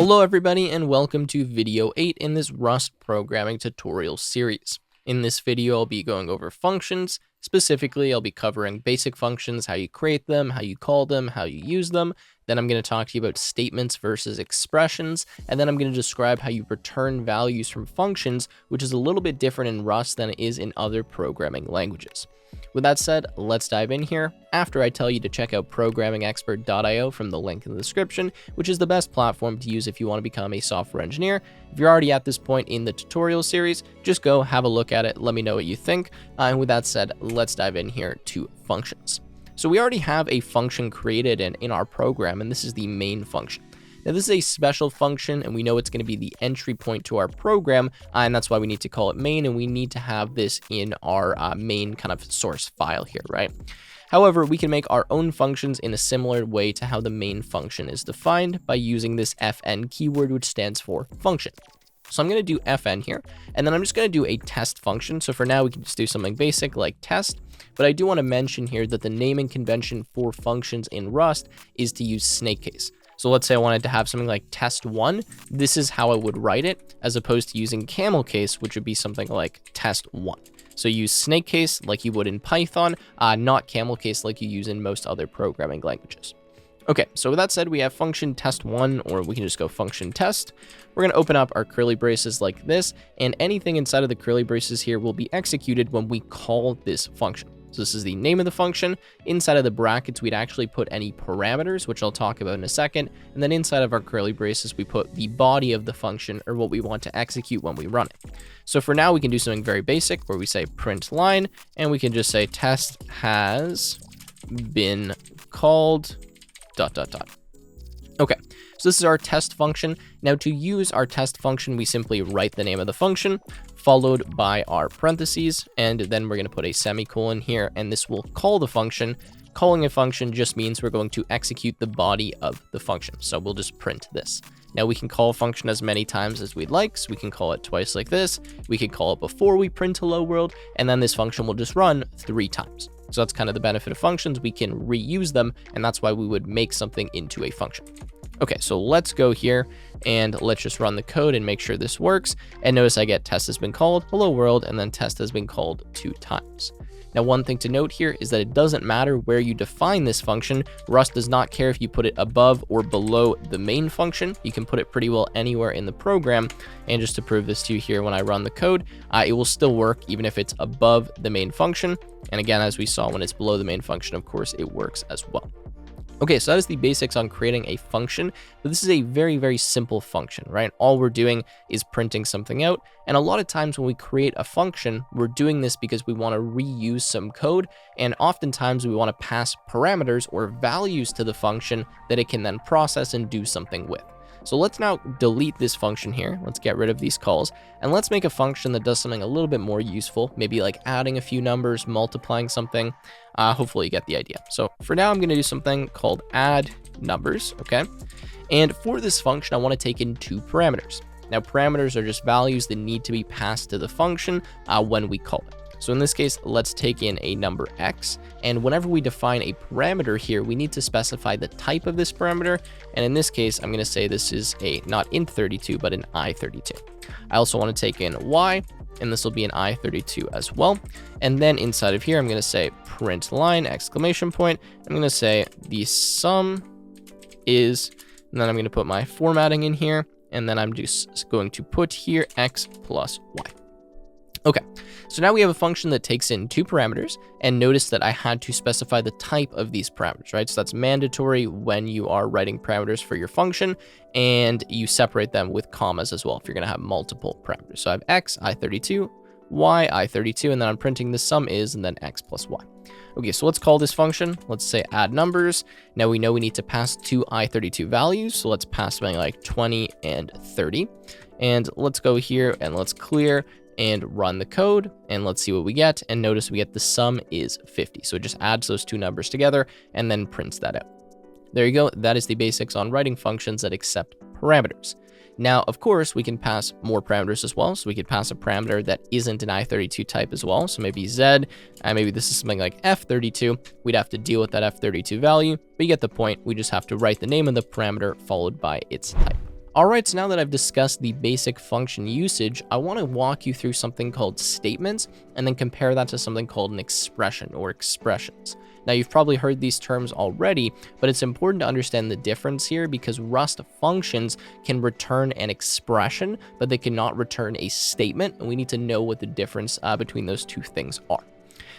Hello everybody and welcome to video 8 in this Rust programming tutorial series. In this video I'll be going over functions. Specifically I'll be covering basic functions, how you create them, how you call them, how you use them. Then I'm going to talk to you about statements versus expressions, and then I'm going to describe how you return values from functions, which is a little bit different in Rust than it is in other programming languages. With that said, let's dive in here after I tell you to check out programmingexpert.io from the link in the description, which is the best platform to use if you want to become a software engineer. If you're already at this point in the tutorial series, just go have a look at it, let me know what you think. And with that said, let's dive in here to functions. So we already have a function created in our program, and this is the main function. Now this is a special function, and we know it's going to be the entry point to our program, and that's why we need to call it main, and we need to have this in our main kind of source file here, right? However, we can make our own functions in a similar way to how the main function is defined by using this fn keyword, which stands for function. So I'm going to do fn here, and then I'm just going to do a test function. So for now, we can just do something basic like test, but I do want to mention here that the naming convention for functions in Rust is to use snake case. So let's say I wanted to have something like test1, this is how I would write it, as opposed to using camel case, which would be something like test1. So use snake case like you would in Python, not camel case like you use in most other programming languages. Okay, so with that said, we have function test1, or we can just go function test. We're going to open up our curly braces like this, and anything inside of the curly braces here will be executed when we call this function. So this is the name of the function. Inside of the brackets, we'd actually put any parameters, which I'll talk about in a second. And then inside of our curly braces, we put the body of the function, or what we want to execute when we run it. So for now, we can do something very basic where we say print line, and we can just say test has been called ... Okay, so this is our test function. Now to use our test function, we simply write the name of the function, followed by our parentheses, and then we're going to put a semicolon here, and this will call the function. Calling a function just means we're going to execute the body of the function, so we'll just print this. Now we can call a function as many times as we'd like, so we can call it twice like this, we can call it before we print hello world, and then this function will just run 3 times. So that's kind of the benefit of functions, we can reuse them, and that's why we would make something into a function. Okay, so let's go here and let's just run the code and make sure this works. And notice I get test has been called, hello world, and then test has been called 2 times. Now, one thing to note here is that it doesn't matter where you define this function. Rust does not care if you put it above or below the main function. You can put it pretty well anywhere in the program. And just to prove this to you here, when I run the code, it will still work even if it's above the main function. And again, as we saw, when it's below the main function, of course, it works as well. Okay, so that is the basics on creating a function, but this is a very, very simple function, right? All we're doing is printing something out, and a lot of times when we create a function, we're doing this because we want to reuse some code, and oftentimes we want to pass parameters or values to the function that it can then process and do something with. So let's now delete this function here. Let's get rid of these calls, and let's make a function that does something a little bit more useful, maybe like adding a few numbers, multiplying something. Hopefully you get the idea. So for now, I'm going to do something called add numbers, okay? And for this function, I want to take in 2 parameters. Now, parameters are just values that need to be passed to the function when we call it. So in this case, let's take in a number x, and whenever we define a parameter here, we need to specify the type of this parameter, and in this case, I'm going to say this is a not int32, but an i32. I also want to take in y, and this will be an i32 as well, and then inside of here, I'm going to say print line, exclamation point, I'm going to say the sum is, and then I'm going to put my formatting in here, and then I'm just going to put here x plus y. Okay, so now we have a function that takes in 2 parameters, and notice that I had to specify the type of these parameters, right? So that's mandatory when you are writing parameters for your function, and you separate them with commas as well if you're going to have multiple parameters. So I have x, i32, y, i32, and then I'm printing the sum is, and then x plus y. Okay, so let's call this function. Let's say add numbers. Now we know we need to pass 2 i32 values, so let's pass something like 20 and 30. And let's go here and let's clear and run the code, and let's see what we get. And notice we get the sum is 50. So it just adds those 2 numbers together and then prints that out. There you go. That is the basics on writing functions that accept parameters. Now, of course, we can pass more parameters as well. So we could pass a parameter that isn't an i32 type as well. So maybe z, and maybe this is something like f32. We'd have to deal with that f32 value, but you get the point. We just have to write the name of the parameter followed by its type. All right, so now that I've discussed the basic function usage, I want to walk you through something called statements and then compare that to something called an expression or expressions. Now, you've probably heard these terms already, but it's important to understand the difference here because Rust functions can return an expression, but they cannot return a statement, and we need to know what the difference between those two things are.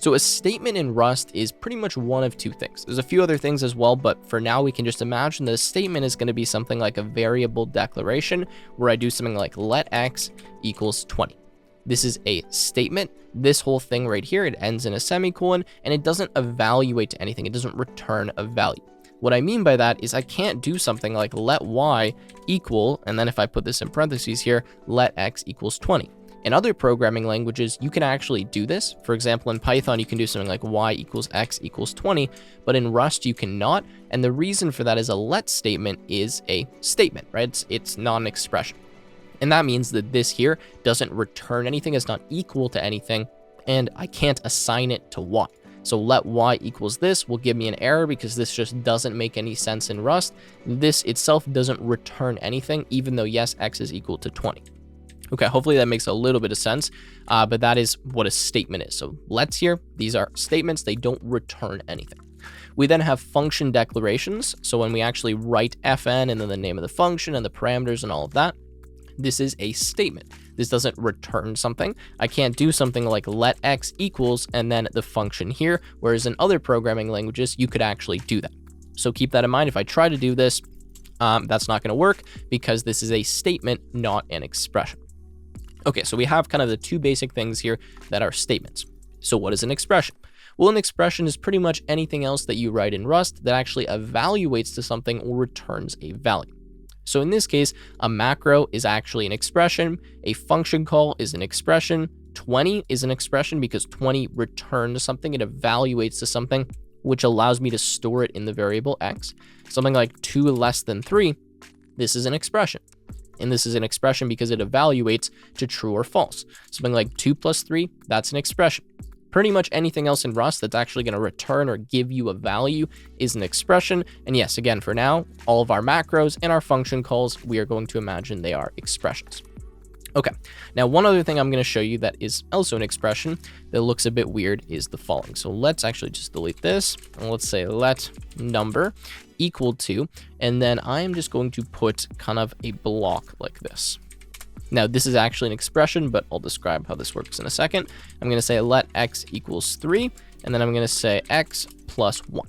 So a statement in Rust is pretty much one of two things. There's a few other things as well, but for now we can just imagine that a statement is going to be something like a variable declaration where I do something like let x equals 20. This is a statement. This whole thing right here, it ends in a semicolon and it doesn't evaluate to anything. It doesn't return a value. What I mean by that is I can't do something like let y equal, and then if I put this in parentheses here, let x equals 20. In other programming languages, you can actually do this. For example, in Python, you can do something like y equals x equals 20, but in Rust, you cannot. And the reason for that is a let statement is a statement, right? It's not an expression. And that means that this here doesn't return anything, it's not equal to anything, and I can't assign it to y. So let y equals this will give me an error because this just doesn't make any sense in Rust. This itself doesn't return anything, even though yes, x is equal to 20. Okay, hopefully that makes a little bit of sense, but that is what a statement is. So let's here, these are statements, they don't return anything. We then have function declarations. So when we actually write fn and then the name of the function and the parameters and all of that, this is a statement. This doesn't return something. I can't do something like let x equals and then the function here, whereas in other programming languages, you could actually do that. So keep that in mind. If I try to do this, that's not going to work because this is a statement, not an expression. Okay, so we have kind of the two basic things here that are statements. So what is an expression? Well, an expression is pretty much anything else that you write in Rust that actually evaluates to something or returns a value. So in this case, a macro is actually an expression, a function call is an expression, 20 is an expression because 20 returns something, it evaluates to something, which allows me to store it in the variable x. Something like 2 less than 3, this is an expression. And this is an expression because it evaluates to true or false. Something like 2 plus 3, that's an expression. Pretty much anything else in Rust that's actually going to return or give you a value is an expression. And yes, again, for now, all of our macros and our function calls, we are going to imagine they are expressions. Okay, now one other thing I'm going to show you that is also an expression that looks a bit weird is the following. So let's actually just delete this and let's say let number equal to, and then I am just going to put kind of a block like this. Now this is actually an expression, but I'll describe how this works in a second. I'm going to say let x equals 3, and then I'm going to say x plus 1.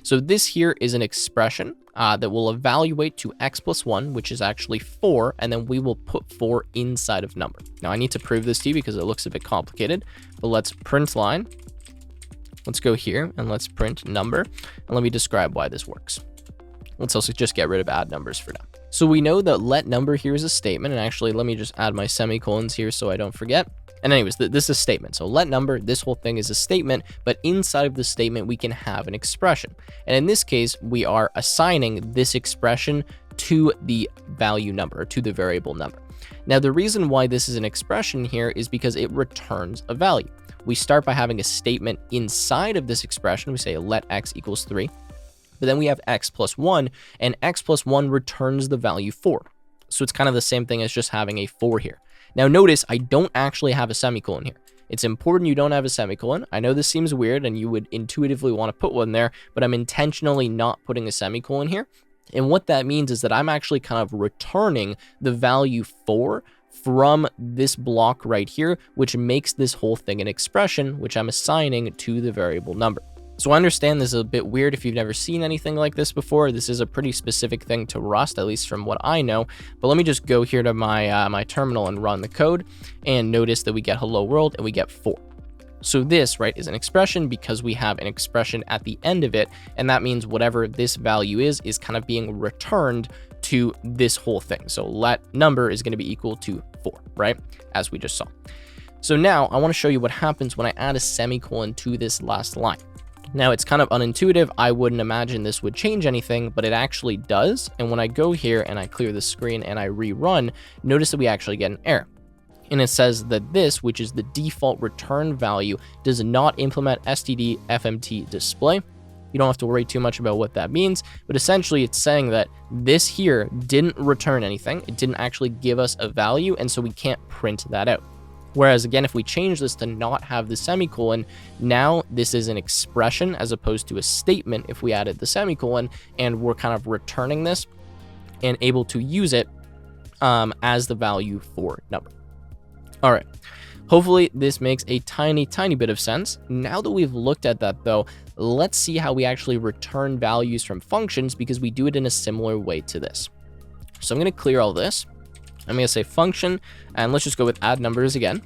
So this here is an expression that will evaluate to x plus 1, which is actually 4, and then we will put 4 inside of number. Now I need to prove this to you because it looks a bit complicated, but let's print line. Let's go here and let's print number, and let me describe why this works. Let's also just get rid of add numbers for now. So we know that let number here is a statement, and actually let me just add my semicolons here so I don't forget. And anyways, this is a statement. So let number, this whole thing is a statement, but inside of the statement, we can have an expression. And in this case, we are assigning this expression to the value number, or to the variable number. Now, the reason why this is an expression here is because it returns a value. We start by having a statement inside of this expression. We say let x equals 3. But then we have x plus 1, and x plus 1 returns the value 4. So it's kind of the same thing as just having a 4 here. Now notice I don't actually have a semicolon here. It's important you don't have a semicolon. I know this seems weird and you would intuitively want to put one there, but I'm intentionally not putting a semicolon here. And what that means is that I'm actually kind of returning the value 4 from this block right here, which makes this whole thing an expression, which I'm assigning to the variable number. So I understand this is a bit weird if you've never seen anything like this before. This is a pretty specific thing to Rust, at least from what I know. But let me just go here to my my terminal and run the code, and notice that we get hello world and we get 4. So this, right, is an expression because we have an expression at the end of it, and that means whatever this value is kind of being returned to this whole thing. So let number is going to be equal to 4, right, as we just saw. So now I want to show you what happens when I add a semicolon to this last line. Now it's kind of unintuitive. I wouldn't imagine this would change anything, but it actually does. And when I go here and I clear the screen and I rerun, notice that we actually get an error. And it says that this, which is the default return value, does not implement std fmt display. You don't have to worry too much about what that means, but essentially it's saying that this here didn't return anything. It didn't actually give us a value, and so we can't print that out. Whereas again, if we change this to not have the semicolon, now this is an expression as opposed to a statement if we added the semicolon, and we're kind of returning this and able to use it as the value for number. All right. Hopefully this makes a tiny bit of sense. Now that we've looked at that though, let's see how we actually return values from functions, because we do it in a similar way to this. So I'm going to clear all this. I'm going to say function, and let's just go with add numbers again.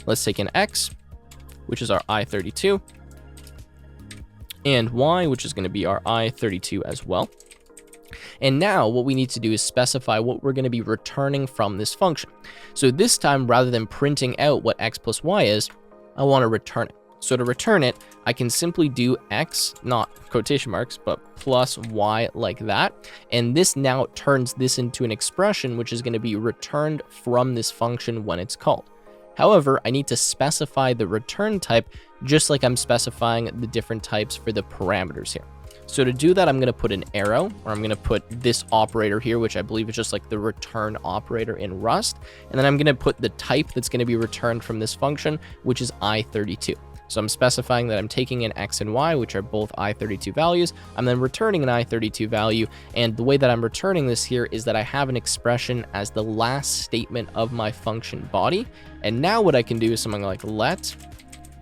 Let's take an x, which is our I32, and y, which is going to be our I32 as well. And now what we need to do is specify what we're going to be returning from this function. So this time, rather than printing out what x plus y is, I want to return it. So to return it, I can simply do x, not quotation marks, but plus y like that. And this now turns this into an expression, which is going to be returned from this function when it's called. However, I need to specify the return type, just like I'm specifying the different types for the parameters here. So to do that, I'm going to put an arrow, or I'm going to put this operator here, which I believe is just like the return operator in Rust. And then I'm going to put the type that's going to be returned from this function, which is I32. So I'm specifying that I'm taking an x and y, which are both I32 values. I'm then returning an I32 value. And the way that I'm returning this here is that I have an expression as the last statement of my function body. And now what I can do is something like let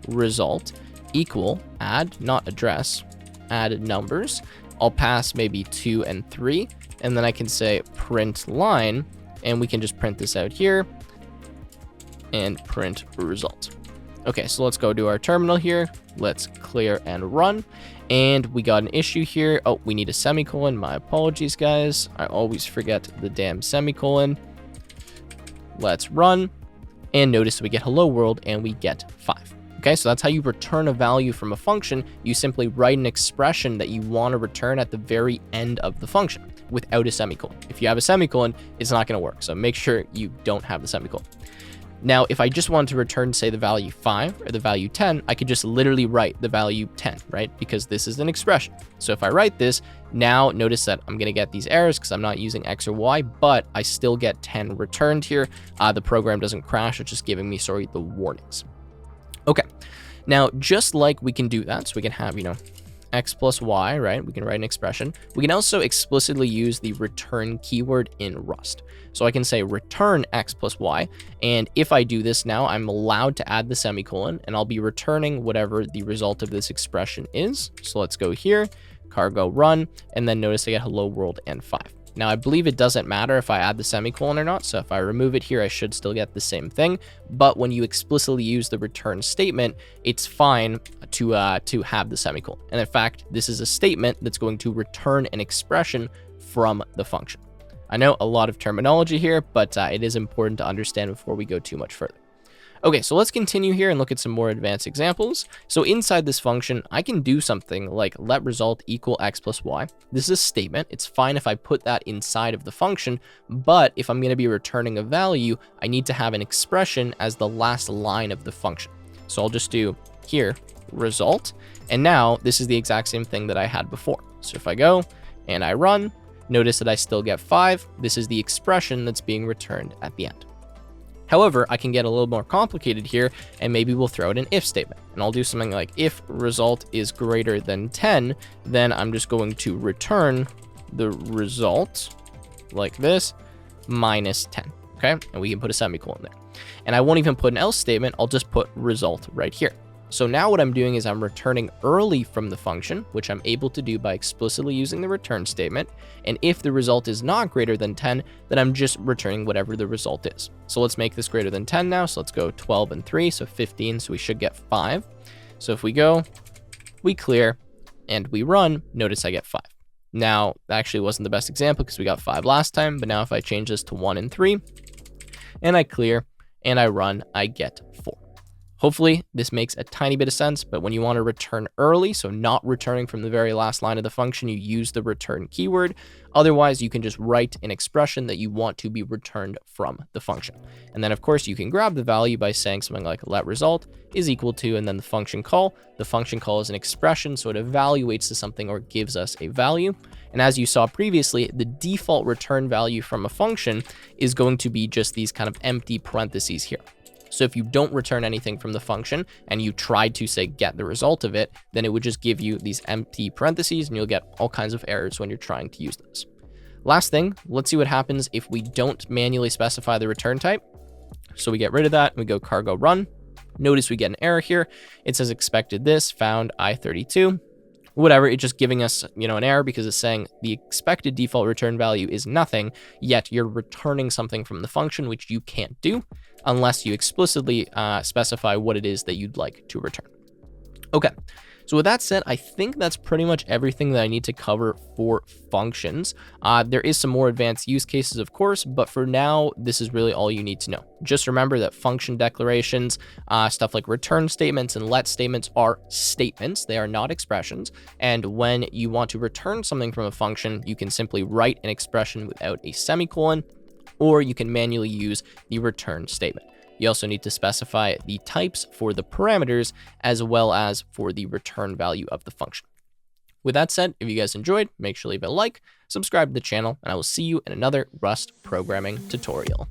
result equal add, not address, add numbers. I'll pass maybe 2 and 3. And then I can say print line, and we can just print this out here and print result. Okay, so let's go to our terminal here. Let's clear and run. And we got an issue here. Oh, we need a semicolon. My apologies, guys. I always forget the damn semicolon. Let's run. And notice we get hello world and we get 5. Okay, so that's how you return a value from a function. You simply write an expression that you want to return at the very end of the function without a semicolon. If you have a semicolon, it's not going to work. So make sure you don't have the semicolon. Now, if I just wanted to return, say, the value 5 or the value 10, I could just literally write the value 10, right? Because this is an expression. So if I write this, now notice that I'm going to get these errors because I'm not using x or y, but I still get 10 returned here. The program doesn't crash. It's just giving me, sorry, the warnings. Okay. Now, just like we can do that, so we can have, x plus y, right? We can write an expression. We can also explicitly use the return keyword in Rust. So I can say return x plus y. And if I do this now, I'm allowed to add the semicolon, and I'll be returning whatever the result of this expression is. So let's go here, cargo run, and then notice I get hello world and 5. Now, I believe it doesn't matter if I add the semicolon or not. So if I remove it here, I should still get the same thing. But when you explicitly use the return statement, it's fine to have the semicolon. And in fact, this is a statement that's going to return an expression from the function. I know a lot of terminology here, but it is important to understand before we go too much further. Okay, so let's continue here and look at some more advanced examples. So inside this function, I can do something like let result equal x plus y. This is a statement. It's fine if I put that inside of the function, but if I'm going to be returning a value, I need to have an expression as the last line of the function. So I'll just do here result, and now this is the exact same thing that I had before. So if I go and I run, notice that I still get 5. This is the expression that's being returned at the end. However, I can get a little more complicated here, and maybe we'll throw out an if statement. And I'll do something like if result is greater than 10, then I'm just going to return the result like this minus 10. Okay, and we can put a semicolon there. And I won't even put an else statement. I'll just put result right here. So now what I'm doing is I'm returning early from the function, which I'm able to do by explicitly using the return statement. And if the result is not greater than 10, then I'm just returning whatever the result is. So let's make this greater than 10 now. So let's go 12 and 3, so 15. So we should get 5. So if we go, we clear, and we run, notice I get 5. Now, that actually wasn't the best example because we got 5 last time. But now if I change this to 1 and 3, and I clear, and I run, I get 4. Hopefully this makes a tiny bit of sense, but when you want to return early, so not returning from the very last line of the function, you use the return keyword. Otherwise, you can just write an expression that you want to be returned from the function. And then of course you can grab the value by saying something like let result is equal to, and then the function call. The function call is an expression, so it evaluates to something or gives us a value. And as you saw previously, the default return value from a function is going to be just these kind of empty parentheses here. So if you don't return anything from the function and you tried to say get the result of it, then it would just give you these empty parentheses and you'll get all kinds of errors when you're trying to use this. Last thing, let's see what happens if we don't manually specify the return type. So we get rid of that and we go cargo run. Notice we get an error here. It says expected this, found I32. Whatever, it's just giving us, an error because it's saying the expected default return value is nothing, yet you're returning something from the function, which you can't do unless you explicitly specify what it is that you'd like to return. Okay, so with that said, I think that's pretty much everything that I need to cover for functions. There is some more advanced use cases, of course, but for now, this is really all you need to know. Just remember that function declarations, stuff like return statements and let statements are statements. They are not expressions. And when you want to return something from a function, you can simply write an expression without a semicolon, or you can manually use the return statement. You also need to specify the types for the parameters as well as for the return value of the function. With that said, if you guys enjoyed, make sure to leave a like, subscribe to the channel, and I will see you in another Rust programming tutorial.